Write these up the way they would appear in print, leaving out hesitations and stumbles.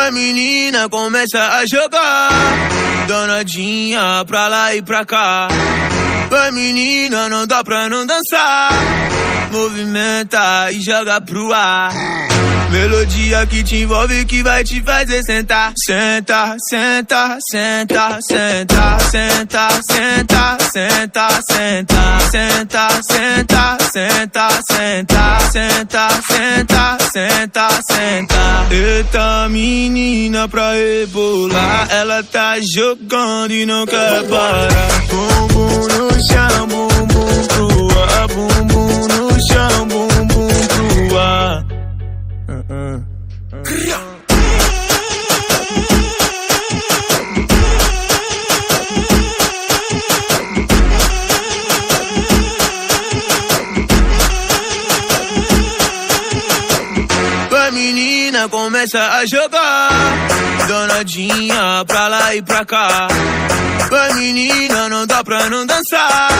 A menina começa a jogar, danadinha pra lá e pra cá. A menina não dá pra não dançar, movimenta e joga pro ar. Melodia que te envolve, que vai te fazer sentar. Senta, senta, senta, senta, senta, senta, senta, senta, senta, senta, senta, senta, senta, senta, senta, senta. Eita menina pra rebolar, ela tá jogando e não quer parar. Bumbum no chão, bumbum pro ar, bumbum no chão, bumbum pro ar. A menina começa a jogar, danadinha pra lá e pra cá. A menina não dá pra não dançar,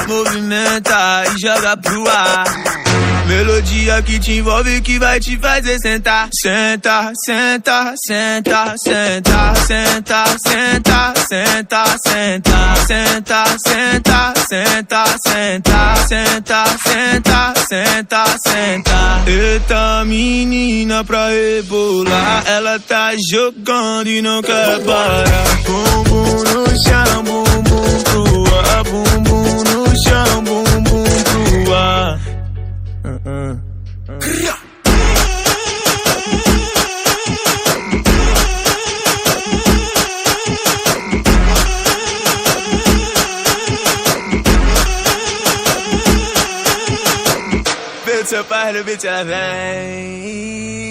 movimenta e joga pro ar. Melodia que te envolve, que vai te fazer sentar. Senta, senta, senta, senta, senta, senta, senta, senta, senta, senta, senta, senta, senta, senta, senta, senta. Eita menina pra rebolar, ela tá jogando e não quer parar. Bumbum no chão, bumbum pro ar, bumbum no chão, bumbum pro ar. Beat seu pai, no beat ela vem.